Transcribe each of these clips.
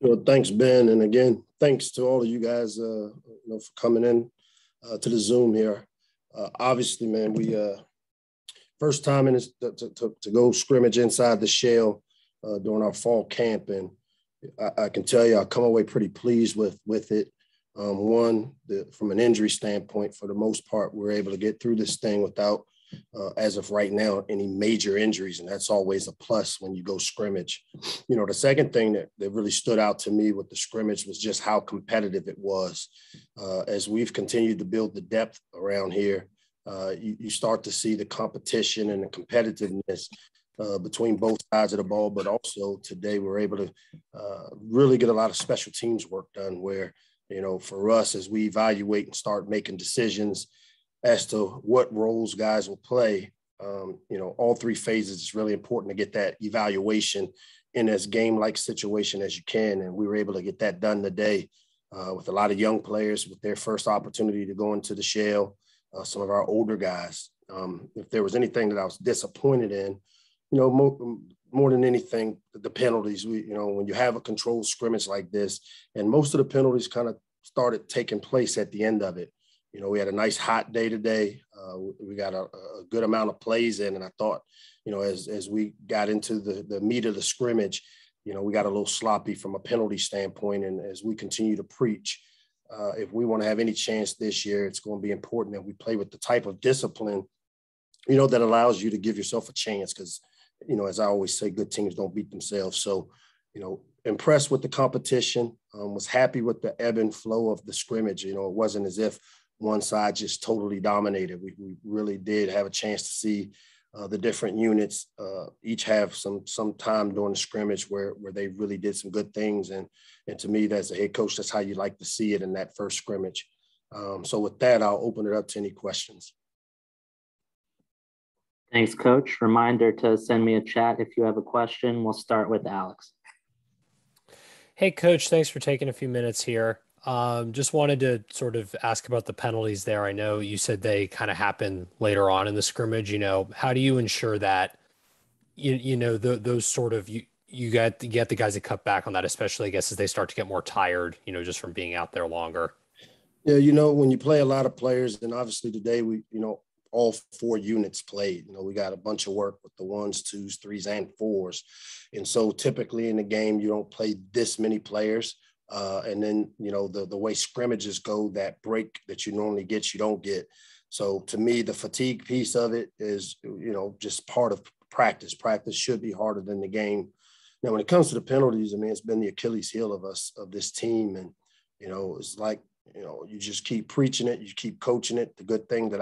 Well, thanks, Ben. And again, thanks to all of you guys, for coming in to the Zoom here. Obviously, man, we first time in this, to go scrimmage inside the shell during our fall camp, and I can tell you, I come away pretty pleased with it. From an injury standpoint, for the most part, we're able to get through this thing without, as of right now, any major injuries, and that's always a plus when you go scrimmage. The second thing that really stood out to me with the scrimmage was just how competitive it was. As we've continued to build the depth around here, you start to see the competition and the competitiveness between both sides of the ball, but also today we're able to really get a lot of special teams work done where, for us, as we evaluate and start making decisions as to what roles guys will play, all three phases is really important to get that evaluation in as game-like situation as you can. And we were able to get that done today with a lot of young players with their first opportunity to go into the shell, some of our older guys. If there was anything that I was disappointed in, more than anything, the penalties. When you have a controlled scrimmage like this, and most of the penalties kind of started taking place at the end of it. We had a nice hot day today. We got a good amount of plays in, and I thought, as we got into the meat of the scrimmage, we got a little sloppy from a penalty standpoint. And as we continue to preach, if we want to have any chance this year, it's going to be important that we play with the type of discipline, that allows you to give yourself a chance. Because, as I always say, good teams don't beat themselves. So, impressed with the competition, was happy with the ebb and flow of the scrimmage. It wasn't as if one side just totally dominated. We really did have a chance to see the different units each have some time during the scrimmage where they really did some good things. And to me, as a head coach, that's how you like to see it in that first scrimmage. So with that, I'll open it up to any questions. Thanks, Coach. Reminder to send me a chat if you have a question. We'll start with Alex. Hey, Coach, thanks for taking a few minutes here. Just wanted to sort of ask about the penalties there. I know you said they kind of happen later on in the scrimmage. How do you ensure that, those sort of, you get the guys that cut back on that, especially, I guess, as they start to get more tired, just from being out there longer? Yeah, when you play a lot of players, and obviously today we, all four units played. We got a bunch of work with the 1s, 2s, 3s, and 4s. And so typically in the game, you don't play this many players. And then, the way scrimmages go, that break that you normally get, you don't get. So to me, the fatigue piece of it is, just part of practice. Practice should be harder than the game. Now, when it comes to the penalties, it's been the Achilles heel of this team. And, it's like, you just keep preaching it, you keep coaching it. The good thing that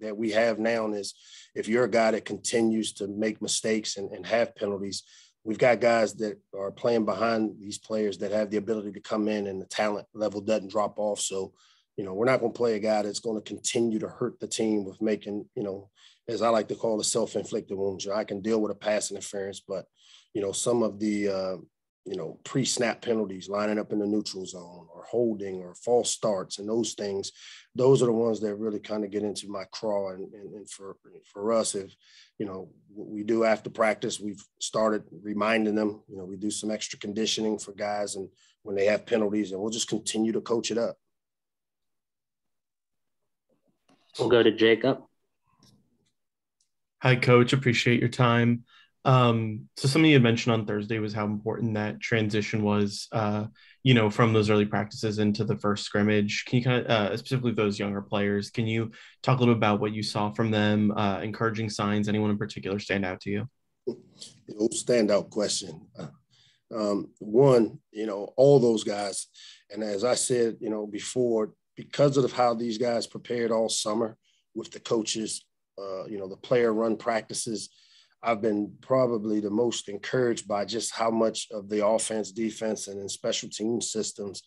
that we have now is if you're a guy that continues to make mistakes and have penalties, we've got guys that are playing behind these players that have the ability to come in and the talent level doesn't drop off. So, we're not going to play a guy that's going to continue to hurt the team with making, as I like to call it, self-inflicted wounds. I can deal with a pass interference, but, some of the, pre-snap penalties, lining up in the neutral zone or holding or false starts and those things, those are the ones that really kind of get into my craw. And for us, if, what we do after practice, we've started reminding them, we do some extra conditioning for guys and when they have penalties, and we'll just continue to coach it up. We'll go to Jacob. Hi, Coach. Appreciate your time. So something you had mentioned on Thursday was how important that transition was, from those early practices into the first scrimmage. Can you kind of, specifically those younger players, can you talk a little about what you saw from them, encouraging signs, anyone in particular stand out to you? The old standout question. One, all those guys, and as I said, before, because of how these guys prepared all summer with the coaches, the player run practices, I've been probably the most encouraged by just how much of the offense, defense, and in special team systems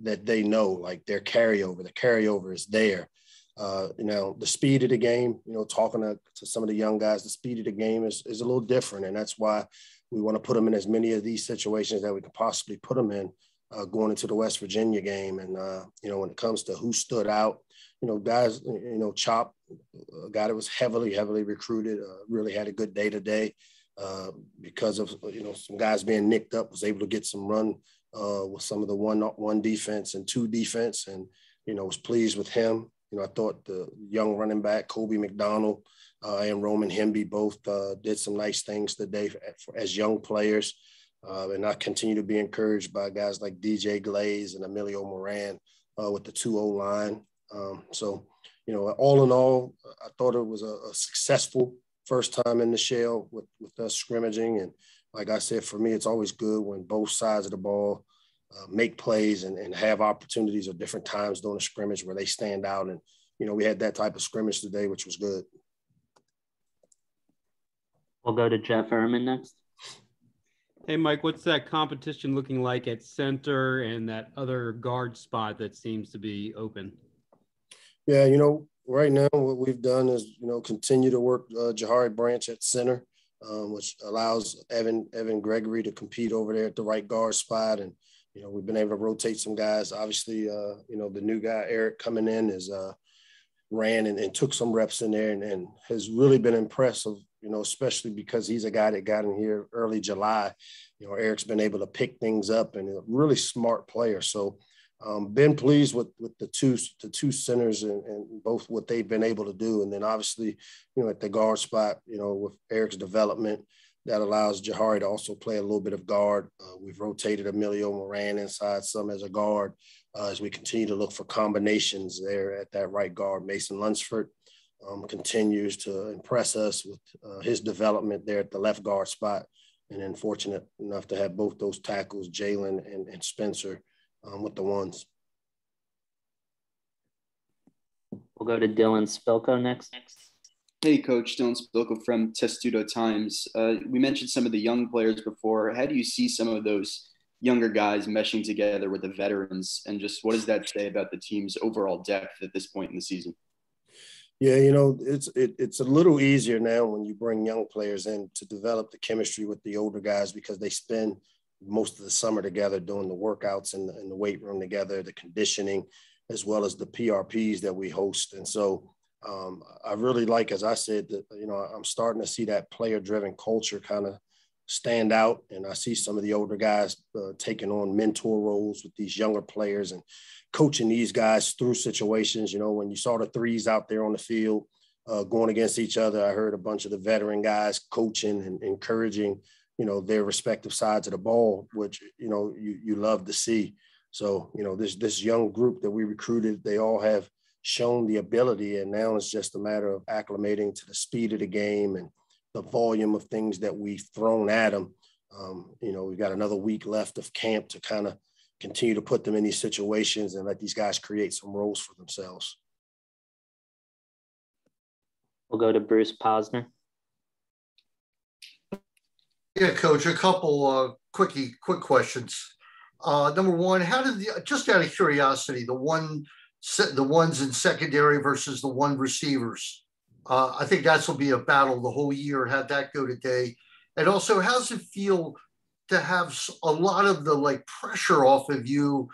that they know, like their carryover. The carryover is there. The speed of the game, talking to some of the young guys, the speed of the game is a little different. And that's why we want to put them in as many of these situations that we could possibly put them in going into the West Virginia game. And, when it comes to who stood out, guys, Chop, a guy that was heavily recruited, really had a good day today because of, some guys being nicked up, was able to get some run with some of the one defense and two defense, and was pleased with him. I thought the young running back Kobe McDonald and Roman Hemby both did some nice things today as young players, and I continue to be encouraged by guys like DJ Glaze and Emilio Moran with the 2-0 line. So all in all, I thought it was a successful first time in the shell with us scrimmaging. And like I said, for me, it's always good when both sides of the ball make plays and have opportunities at different times during the scrimmage where they stand out. And, we had that type of scrimmage today, which was good. We'll go to Jeff Ehrman next. Hey, Mike, what's that competition looking like at center and that other guard spot that seems to be open? Yeah, right now what we've done is, continue to work Jahari Branch at center, which allows Evan Gregory to compete over there at the right guard spot. And, we've been able to rotate some guys. Obviously, the new guy, Eric, coming in is ran and took some reps in there and has really been impressive, especially because he's a guy that got in here early July. Eric's been able to pick things up and a really smart player. So, been pleased with the two centers and both what they've been able to do. And then obviously, at the guard spot, with Eric's development, that allows Jahari to also play a little bit of guard. We've rotated Emilio Moran inside some as a guard as we continue to look for combinations there at that right guard. Mason Lunsford continues to impress us with his development there at the left guard spot. And then fortunate enough to have both those tackles, Jalen and Spencer, with the ones. We'll go to Dylan Spilko next. Hey, Coach. Dylan Spilko from Testudo Times. We mentioned some of the young players before. How do you see some of those younger guys meshing together with the veterans? And just what does that say about the team's overall depth at this point in the season? Yeah, it's a little easier now when you bring young players in to develop the chemistry with the older guys because they spend most of the summer together doing the workouts in the weight room together, the conditioning, as well as the PRPs that we host. And so I really like, as I said, that, I'm starting to see that player-driven culture kind of stand out. And I see some of the older guys taking on mentor roles with these younger players and coaching these guys through situations. When you saw the threes out there on the field going against each other, I heard a bunch of the veteran guys coaching and encouraging, their respective sides of the ball, which, you love to see. So, this young group that we recruited, they all have shown the ability, and now it's just a matter of acclimating to the speed of the game and the volume of things that we've thrown at them. We've got another week left of camp to kind of continue to put them in these situations and let these guys create some roles for themselves. We'll go to Bruce Posner. Yeah, Coach, a couple quick questions. Number one, how did just out of curiosity, the ones in secondary versus the one receivers? I think that will be a battle the whole year. How'd that go today? And also, how does it feel to have a lot of the pressure off of you?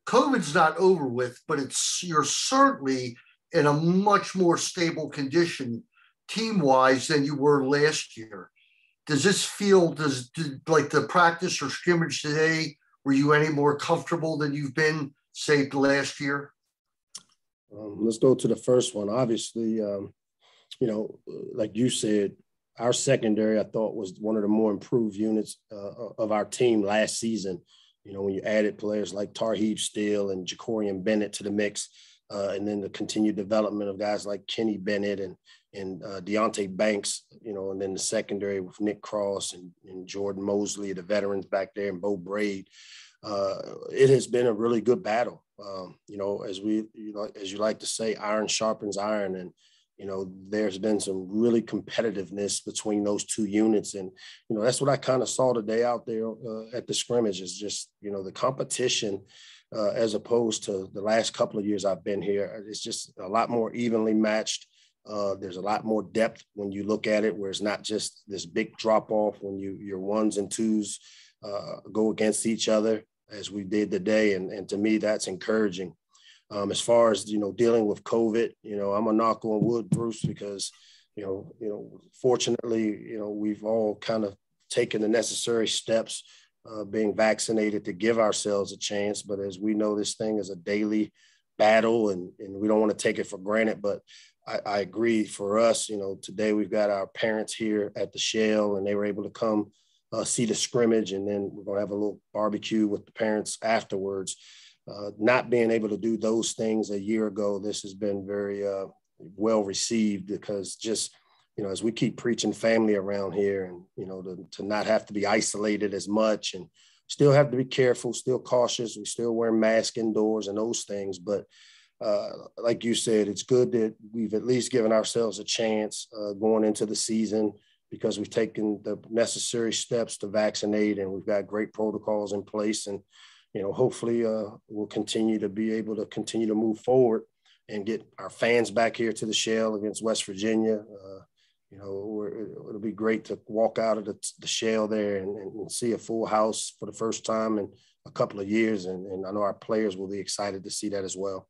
COVID's not over with, but you're certainly in a much more stable condition team-wise than you were last year. Does this feel, like the practice or scrimmage today, were you any more comfortable than you've been, say, last year? Let's go to the first one. Obviously, like you said, our secondary, I thought, was one of the more improved units of our team last season. When you added players like Tarheeb Steele and Jacorian Bennett to the mix, and then the continued development of guys like Kenny Bennett and Deontay Banks, and then the secondary with Nick Cross and Jordan Mosley, the veterans back there, and Bo Braid. It has been a really good battle. As you like to say, iron sharpens iron. And, there's been some really competitiveness between those two units. And, that's what I kind of saw today out there at the scrimmage is just, the competition as opposed to the last couple of years I've been here. It's just a lot more evenly matched. There's a lot more depth when you look at it, where it's not just this big drop off when your ones and twos go against each other as we did today. And to me, that's encouraging. As far as, dealing with COVID, I'm a knock on wood, Bruce, because, fortunately, we've all kind of taken the necessary steps being vaccinated to give ourselves a chance. But as we know, this thing is a daily battle, and we don't want to take it for granted. But I agree for us, you know, today we've got our parents here at the Shell, and they were able to come see the scrimmage, and then we're going to have a little barbecue with the parents afterwards. Not being able to do those things a year ago, this has been very well received, because just, you know, as we keep preaching family around here, and, you know, to not have to be isolated as much, and still have to be careful, still cautious. We still wear masks indoors and those things. But like you said, it's good that we've at least given ourselves a chance going into the season, because we've taken the necessary steps to vaccinate, and we've got great protocols in place. And, you know, hopefully we'll continue to be able to continue to move forward and get our fans back here to the Shell against West Virginia. You know, it'll be great to walk out of the Shell there and see a full house for the first time in a couple of years. And I know our players will be excited to see that as well.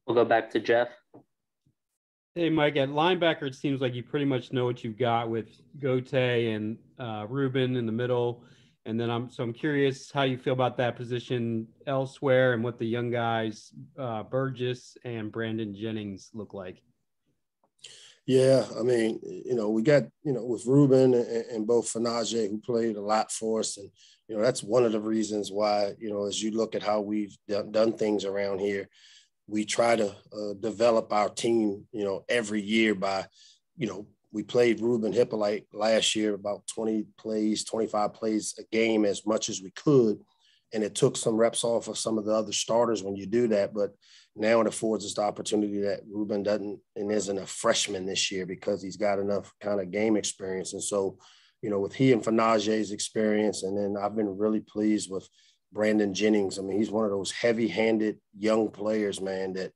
We'll go back to Jeff. Hey, Mike, at linebacker, it seems like you pretty much know what you've got with Gote and Ruben in the middle. And then I'm curious how you feel about that position elsewhere, and what the young guys, Burgess and Brandon Jennings, look like. Yeah, I mean, you know, we got, you know, with Ruben and both Fanaje, who played a lot for us. And, you know, that's one of the reasons why, you know, as you look at how we've done things around here, we try to develop our team, you know, every year by, you know, we played Ruben Hippolyte last year about 20 plays, 25 plays a game, as much as we could. And it took some reps off of some of the other starters when you do that. But now it affords us the opportunity that Ruben doesn't and isn't a freshman this year, because he's got enough kind of game experience. And so, you know, with he and Fanaje's experience, and then I've been really pleased with Brandon Jennings. I mean, he's one of those heavy-handed young players, man, that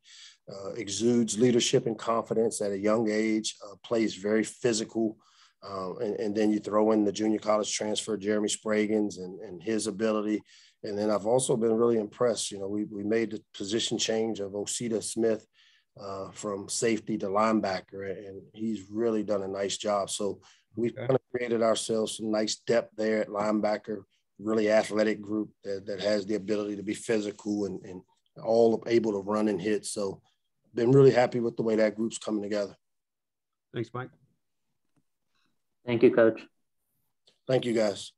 exudes leadership and confidence at a young age, plays very physical. And then you throw in the junior college transfer, Jeremy Spragans, and his ability. And then I've also been really impressed. You know, we made the position change of Osita Smith from safety to linebacker, and he's really done a nice job. So we've kind of created ourselves some nice depth there at linebacker, really athletic group that has the ability to be physical and all able to run and hit. So been really happy with the way that group's coming together. Thanks, Mike. Thank you, Coach. Thank you, guys.